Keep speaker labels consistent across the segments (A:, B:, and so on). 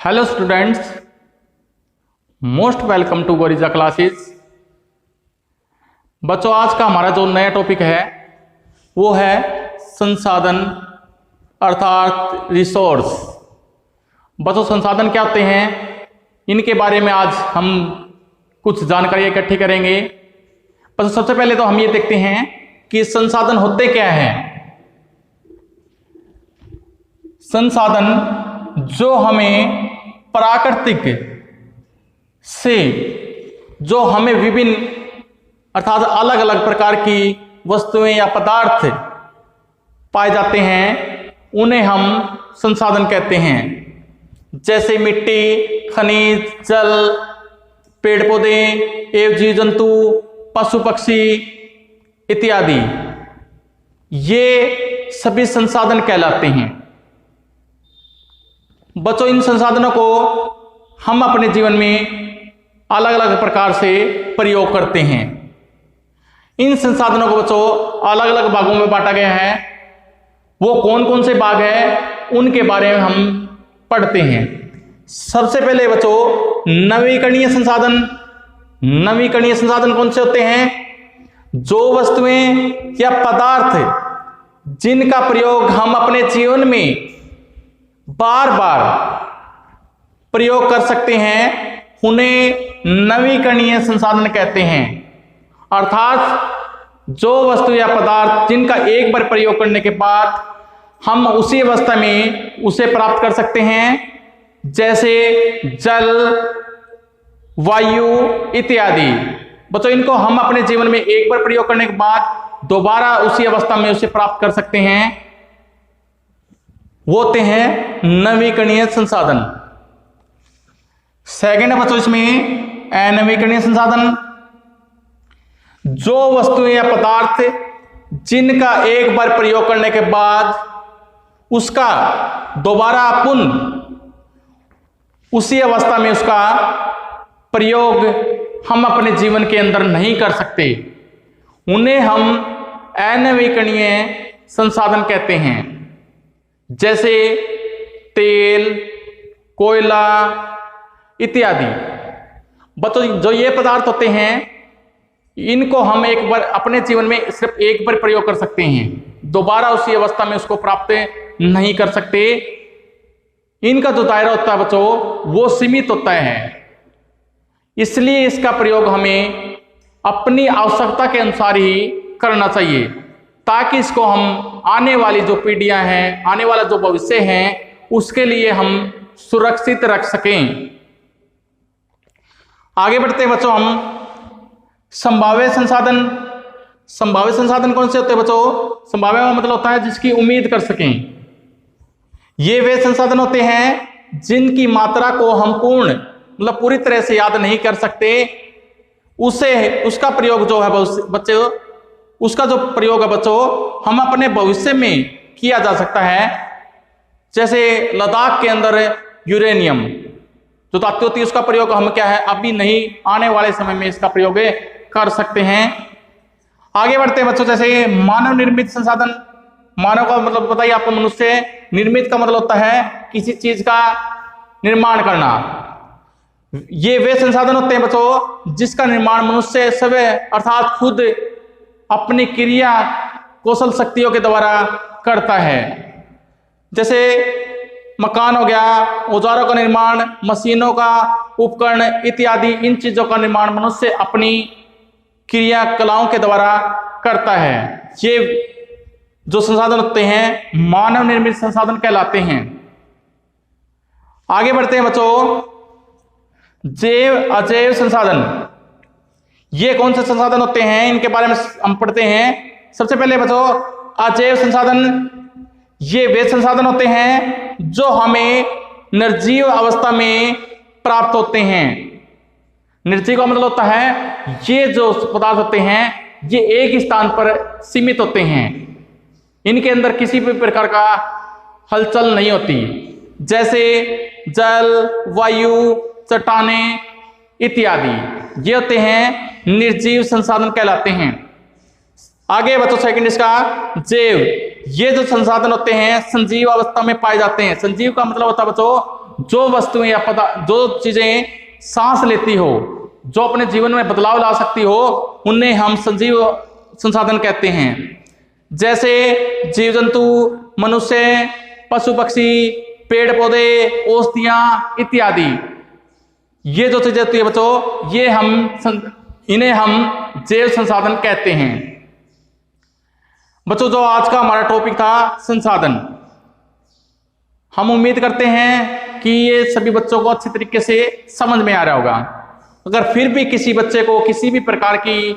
A: Hello students, most welcome to Gorija classes. बच्चों, आज का हमारा जो नया टॉपिक है वो है संसाधन अर्थात रिसोर्स। बच्चों, संसाधन क्या होते हैं, इनके बारे में आज हम कुछ जानकारी इकट्ठी करेंगे। बच्चों, सबसे पहले तो हम ये देखते हैं कि संसाधन होते क्या हैं। संसाधन जो हमें प्राकृतिक से जो हमें विभिन्न अर्थात अलग अलग प्रकार की वस्तुएं या पदार्थ पाए जाते हैं, उन्हें हम संसाधन कहते हैं। जैसे मिट्टी, खनिज, जल, पेड़ पौधे एवं जीव जंतु, पशु पक्षी इत्यादि, ये सभी संसाधन कहलाते हैं। बच्चों, इन संसाधनों को हम अपने जीवन में अलग अलग प्रकार से प्रयोग करते हैं। इन संसाधनों को बच्चों अलग अलग भागों में बांटा गया है। वो कौन कौन से भाग है उनके बारे में हम पढ़ते हैं। सबसे पहले बच्चों, नवीकरणीय संसाधन। नवीकरणीय संसाधन कौन से होते हैं? जो वस्तुएं या पदार्थ जिनका प्रयोग हम अपने जीवन में बार बार प्रयोग कर सकते हैं, उन्हें नवीकरणीय संसाधन कहते हैं। अर्थात जो वस्तु या पदार्थ जिनका एक बार प्रयोग करने के बाद हम उसी अवस्था में उसे प्राप्त कर सकते हैं, जैसे जल, वायु इत्यादि। बच्चों, इनको हम अपने जीवन में एक बार प्रयोग करने के बाद दोबारा उसी अवस्था में उसे प्राप्त कर सकते हैं, वो होते हैं नवीकरणीय संसाधन। सेकंड है बच्चों इसमें अनवीकरणीय संसाधन। जो वस्तुएं या पदार्थ जिनका एक बार प्रयोग करने के बाद उसका दोबारा पुनः उसी अवस्था में उसका प्रयोग हम अपने जीवन के अंदर नहीं कर सकते, उन्हें हम अनवीकरणीय संसाधन कहते हैं। जैसे तेल, कोयला इत्यादि। बच्चों, जो ये पदार्थ होते हैं इनको हम एक बार अपने जीवन में सिर्फ एक बार प्रयोग कर सकते हैं, दोबारा उसी अवस्था में उसको प्राप्त नहीं कर सकते। इनका जो दायरा होता है बच्चों वो सीमित होता है, इसलिए इसका प्रयोग हमें अपनी आवश्यकता के अनुसार ही करना चाहिए, ताकि इसको हम आने वाली जो पीढ़ियां हैं, आने वाला जो भविष्य है, उसके लिए हम सुरक्षित रख सकें। आगे बढ़ते हैं बच्चों हम संभाव्य संसाधन। संभाव्य संसाधन कौन से होते हैं बच्चों? संभाव्य का मतलब होता है जिसकी उम्मीद कर सकें। ये वे संसाधन होते हैं जिनकी मात्रा को हम मतलब पूरी तरह से याद नहीं कर सकते, उसका प्रयोग जो है बच्चों, उसका जो प्रयोग है बच्चों हम अपने भविष्य में किया जा सकता है। जैसे लद्दाख के अंदर यूरेनियम जो धातु होती है, उसका प्रयोग हम क्या है अभी नहीं, आने वाले समय में इसका प्रयोग कर सकते हैं। आगे बढ़ते हैं बच्चों, जैसे मानव निर्मित संसाधन। मानव का मतलब बताइए आपको, मनुष्य निर्मित का मतलब होता है किसी चीज का निर्माण करना। ये वे संसाधन होते हैं बच्चों जिसका निर्माण मनुष्य स्वयं अर्थात खुद अपनी क्रिया कौशल शक्तियों के द्वारा करता है। जैसे मकान हो गया, औजारों का निर्माण, मशीनों का उपकरण इत्यादि, इन चीजों का निर्माण मनुष्य अपनी क्रिया कलाओं के द्वारा करता है। ये जो संसाधन होते हैं मानव निर्मित संसाधन कहलाते हैं। आगे बढ़ते हैं बच्चों, जैव अजैव संसाधन। ये कौन से संसाधन होते हैं, इनके बारे में हम पढ़ते हैं। सबसे पहले बच्चों, अजैव संसाधन। ये वे संसाधन होते हैं जो हमें निर्जीव अवस्था में प्राप्त होते हैं। निर्जीव का मतलब होता है ये जो पदार्थ होते हैं ये एक स्थान पर सीमित होते हैं, इनके अंदर किसी भी प्रकार का हलचल नहीं होती। जैसे जल, वायु, चट्टानें इत्यादि, ये होते हैं निर्जीव संसाधन कहलाते हैं। आगे बच्चों सेकंड इसका जैव। ये जो संसाधन होते हैं संजीव अवस्था में पाए जाते हैं। संजीव का मतलब होता है बच्चों जो वस्तुएं या जो चीजें सांस लेती हो, जो अपने जीवन में बदलाव ला सकती हो, उन्हें हम सजीव संसाधन कहते हैं। जैसे जीव जंतु, मनुष्य, पशु पक्षी, पेड़ पौधे, औषधियां इत्यादि। ये जो चीजें होती है बच्चों, इन्हें हम जैव संसाधन कहते हैं। बच्चों, जो आज का हमारा टॉपिक था संसाधन, हम उम्मीद करते हैं कि ये सभी बच्चों को अच्छी तरीके से समझ में आ रहा होगा। अगर फिर भी किसी बच्चे को किसी भी प्रकार की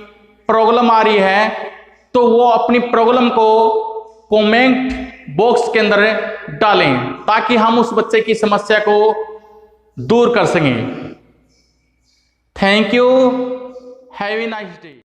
A: प्रॉब्लम आ रही है तो वो अपनी प्रॉब्लम को कमेंट बॉक्स के अंदर डालें, ताकि हम उस बच्चे की समस्या को दूर कर सकें। Thank you, have a nice day.